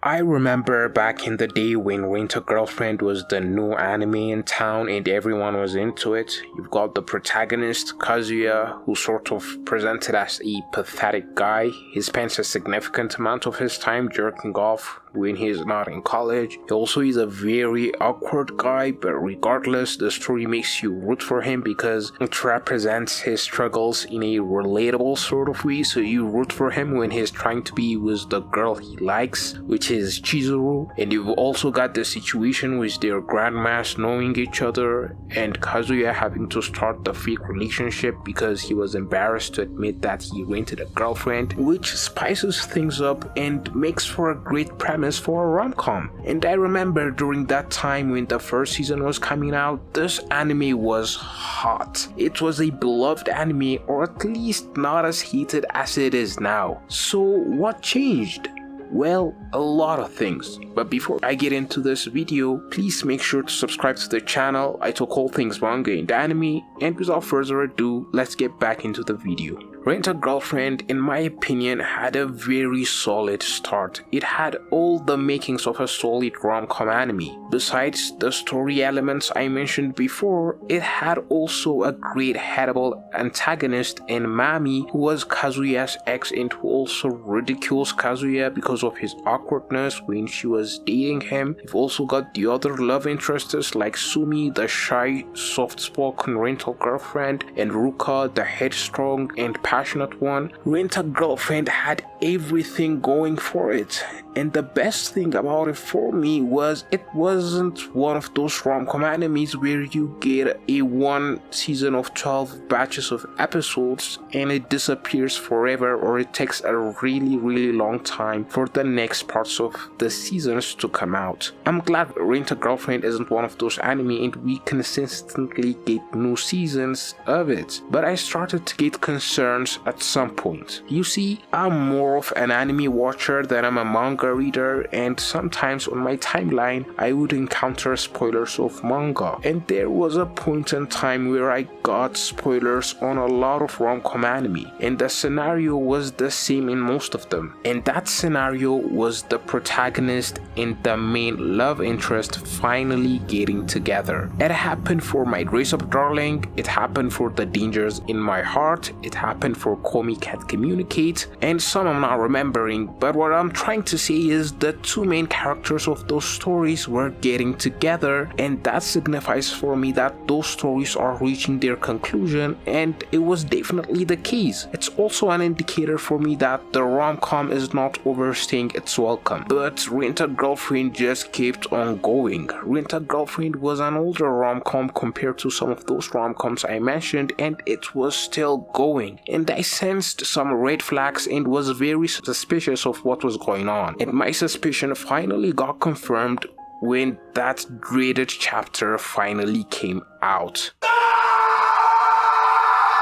I remember back in the day when Winter Girlfriend was the new anime in town and everyone was into it. You've got the protagonist, Kazuya, who sort of presented as a pathetic guy. He spends a significant amount of his time jerking off when he's not in college. He also is a very awkward guy, but regardless, the story makes you root for him because it represents his struggles in a relatable sort of way, so you root for him when he's trying to be with the girl he likes, which is Chizuru. And you've also got the situation with their grandmas knowing each other and Kazuya having to start the fake relationship because he was embarrassed to admit that he rented a girlfriend, which spices things up and makes for a great premise for a rom-com. And I remember during that time when the first season was coming out, this anime was hot. It was a beloved anime, or at least not as hated as it is now. So what changed? Well, a lot of things. But before I get into this video, please make sure to subscribe to the channel. I talk all things manga and anime, and without further ado, let's get back into the video. Rent a Girlfriend, in my opinion, had a very solid start. It had all the makings of a solid rom-com anime. Besides the story elements I mentioned before, it had also a great hateable antagonist in Mami, who was Kazuya's ex and who also ridicules Kazuya because of his awkwardness when she was dating him. You've also got the other love interests like Sumi, the shy, soft-spoken rental girlfriend, and Ruka, the headstrong and passionate one. Rent a Girlfriend had everything going for it, and the best thing about it for me was it wasn't one of those rom-com animes where you get a one season of 12 batches of episodes and it disappears forever, or it takes a really long time for the next parts of the seasons to come out. I'm glad Rent a Girlfriend isn't one of those anime and we consistently get new seasons of it, but I started to get concerned at some point. You see, I'm more of an anime watcher than I'm a manga reader, and sometimes on my timeline I would encounter spoilers of manga, and there was a point in time where I got spoilers on a lot of rom-com anime, and the scenario was the same in most of them, and that scenario was the protagonist and the main love interest finally getting together. It happened for My Dress Up Darling, it happened for The Dangers in My Heart, it happened for Komi Can't Communicate, and some I'm not remembering, but what I'm trying to say is the two main characters of those stories were getting together, and that signifies for me that those stories are reaching their conclusion, and it was definitely the case. It's also an indicator for me that the rom-com is not overstaying its welcome, but Rent a Girlfriend just kept on going. Rent a Girlfriend was an older rom-com compared to some of those rom-coms I mentioned, and it was still going, and I sensed some red flags and was very suspicious of what was going on, and my suspicion finally got confirmed when that dreaded chapter finally came out.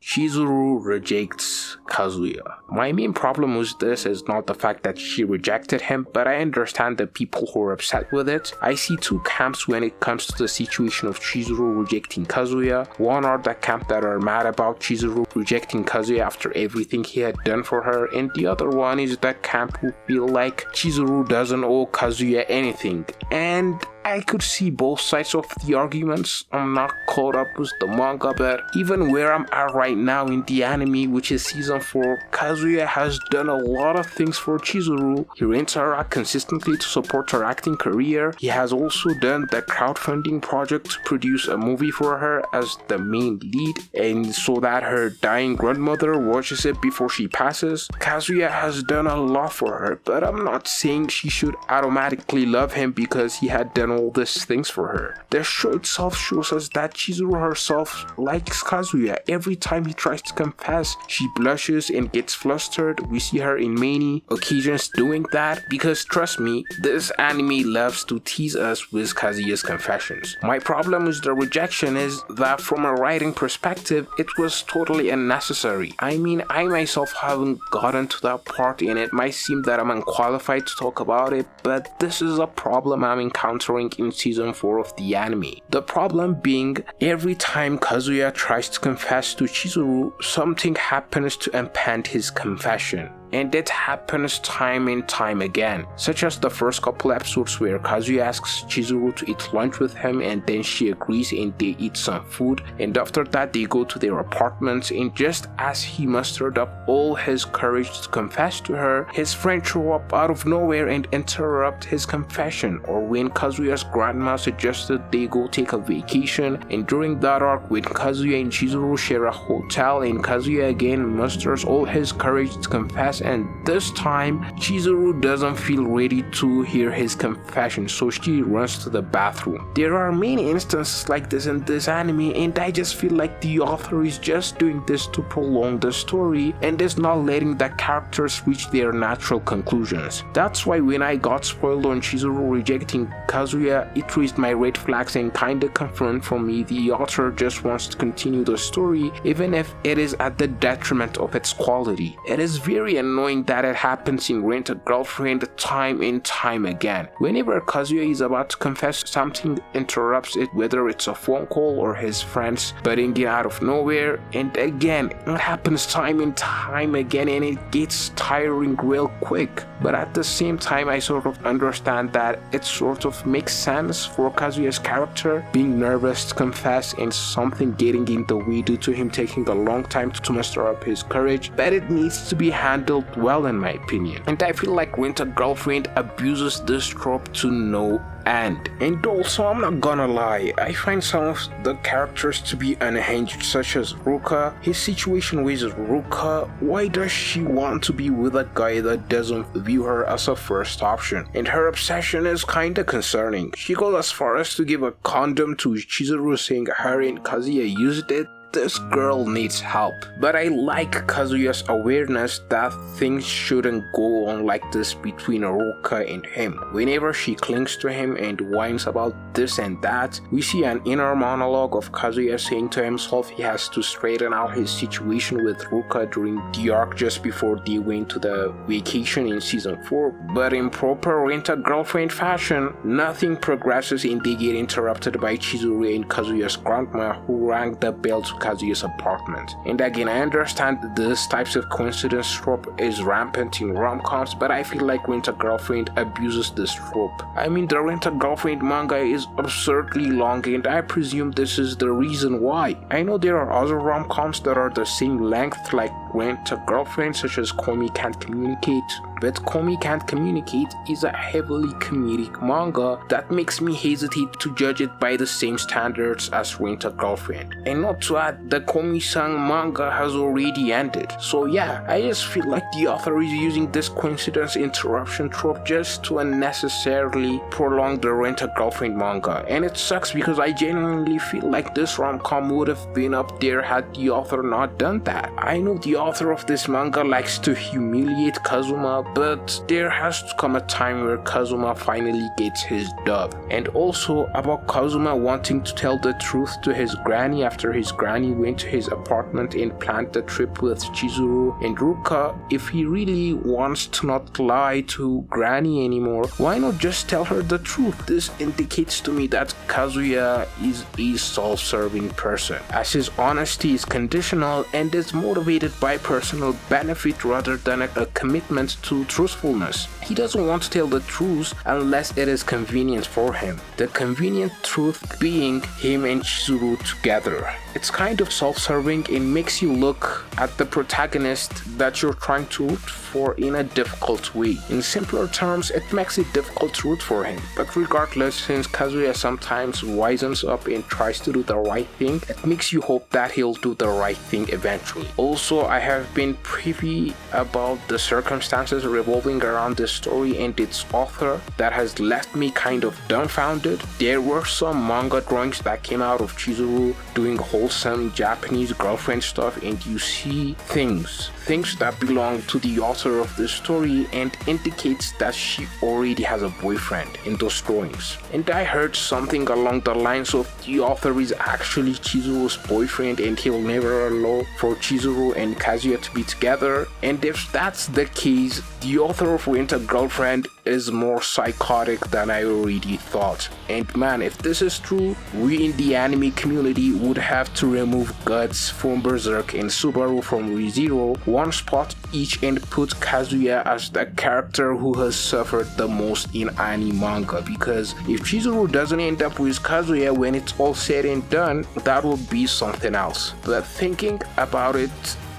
Chizuru rejects Kazuya. My main problem with this is not the fact that she rejected him, but I understand the people who are upset with it. I see two camps when it comes to the situation of Chizuru rejecting Kazuya. One are the camp that are mad about Chizuru rejecting Kazuya after everything he had done for her, and the other one is the camp who feel like Chizuru doesn't owe Kazuya anything. And I could see both sides of the arguments. I'm not caught up with the manga, but even where I'm at right now in the anime, which is season 4, Kazuya has done a lot of things for Chizuru. He rents her out consistently to support her acting career. He has also done the crowdfunding project to produce a movie for her as the main lead, and so that her dying grandmother watches it before she passes. Kazuya has done a lot for her, but I'm not saying she should automatically love him because he had done all these things for her. The show itself shows us that Chizuru herself likes Kazuya. Every time he tries to confess, she blushes and gets flustered. We see her in many occasions doing that because, trust me, this anime loves to tease us with Kazuya's confessions. My problem with the rejection is that from a writing perspective, it was totally unnecessary. I mean, I myself haven't gotten to that part and it might seem that I'm unqualified to talk about it, but this is a problem I'm encountering in season 4 of the anime. The problem being, every time Kazuya tries to confess to Chizuru, something happens to impede his confession. and it happens time and time again, such as the first couple episodes where Kazuya asks Chizuru to eat lunch with him and then she agrees and they eat some food, and after that they go to their apartments, and just as he mustered up all his courage to confess to her, his friend show up out of nowhere and interrupt his confession. Or when Kazuya's grandma suggested they go take a vacation, and during that arc when Kazuya and Chizuru share a hotel and Kazuya again musters all his courage to confess, and this time Chizuru doesn't feel ready to hear his confession, so she runs to the bathroom. There are many instances like this in this anime, and I just feel like the author is just doing this to prolong the story and is not letting the characters reach their natural conclusions. That's why when I got spoiled on Chizuru rejecting Kazuya, it raised my red flags and kinda confirmed for me the author just wants to continue the story even if it is at the detriment of its quality. It is very annoying that it happens in Rent a Girlfriend time and time again. Whenever Kazuya is about to confess, something interrupts it, whether it's a phone call or his friends butting in out of nowhere, and again it happens time and time again and it gets tiring real quick. But at the same time I sort of understand that it sort of makes sense for Kazuya's character being nervous to confess and something getting in the way due to him taking a long time to muster up his courage, but it needs to be handled well in my opinion. And I feel like Rent a Girlfriend abuses this trope to no end. And also, I'm not gonna lie, I find some of the characters to be unhinged, such as Ruka. His situation with Ruka, why does she want to be with a guy that doesn't view her as a first option? And her obsession is kinda concerning. She goes as far as to give a condom to Chizuru, saying her and Kazuya used it. This girl needs help. But I like Kazuya's awareness that things shouldn't go on like this between Ruka and him. Whenever she clings to him and whines about this and that, we see an inner monologue of Kazuya saying to himself he has to straighten out his situation with Ruka during the arc just before they went to the vacation in season 4. But in proper Rent a Girlfriend fashion, nothing progresses and they get interrupted by Chizuru and Kazuya's grandma, who rang the bell to Kazuya's apartment. And again, I understand this types of coincidence trope is rampant in rom-coms, but I feel like Rent a Girlfriend abuses this trope. I mean, the Rent a Girlfriend manga is absurdly long, and I presume this is the reason why. I know there are other rom-coms that are the same length like Rent a Girlfriend, such as Komi Can't Communicate, but Komi Can't Communicate is a heavily comedic manga that makes me hesitate to judge it by the same standards as Rent a Girlfriend. And not to add, the Komi-san manga has already ended. So yeah, I just feel like the author is using this coincidence interruption trope just to unnecessarily prolong the Rent a Girlfriend manga. And it sucks because I genuinely feel like this rom-com would have been up there had the author not done that. I know the author of this manga likes to humiliate Kazuma, but there has to come a time where Kazuma finally gets his dub. And also about Kazuma wanting to tell the truth to his granny after his granny went to his apartment and planned the trip with Chizuru and Ruka. If he really wants to not lie to granny anymore, why not just tell her the truth? This indicates to me that Kazuya is a self-serving person, as his honesty is conditional and is motivated by personal benefit rather than a commitment to truthfulness. He doesn't want to tell the truth unless it is convenient for him. The convenient truth being him and Chizuru together. It's kind of self-serving and makes you look at the protagonist that you're trying to root for in a difficult way. In simpler terms, it makes it difficult to root for him. But regardless, since Kazuya sometimes wisens up and tries to do the right thing, it makes you hope that he'll do the right thing eventually. Also, I have been privy about the circumstances revolving around this story and its author that has left me kind of dumbfounded. There were some manga drawings that came out of Chizuru doing wholesome Japanese girlfriend stuff, and you see things that belong to the author of this story and indicates that she already has a boyfriend in those drawings. And I heard something along the lines of the author is actually Chizuru's boyfriend and he'll never allow for Chizuru and Kazuya to be together, and if that's the case, the author of Winter Girlfriend is more psychotic than I already thought. And man, if this is true, we in the anime community would have to remove Guts from Berserk and Subaru from ReZero, one spot each, and put Kazuya as the character who has suffered the most in anime manga, because if Chizuru doesn't end up with Kazuya when it's all said and done, that would be something else. But thinking about it,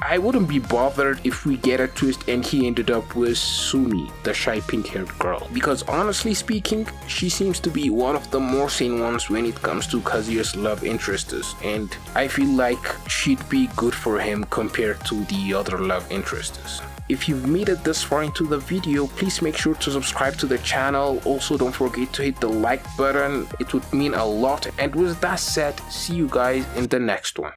I wouldn't be bothered if we get a twist and he ended up with Sumi, the shy pink-haired girl, because honestly speaking, she seems to be one of the more sane ones when it comes to Kazuya's love interests, and I feel like she'd be good for him compared to the other love interests. If you've made it this far into the video, please make sure to subscribe to the channel. Also, don't forget to hit the like button, it would mean a lot. And with that said, see you guys in the next one.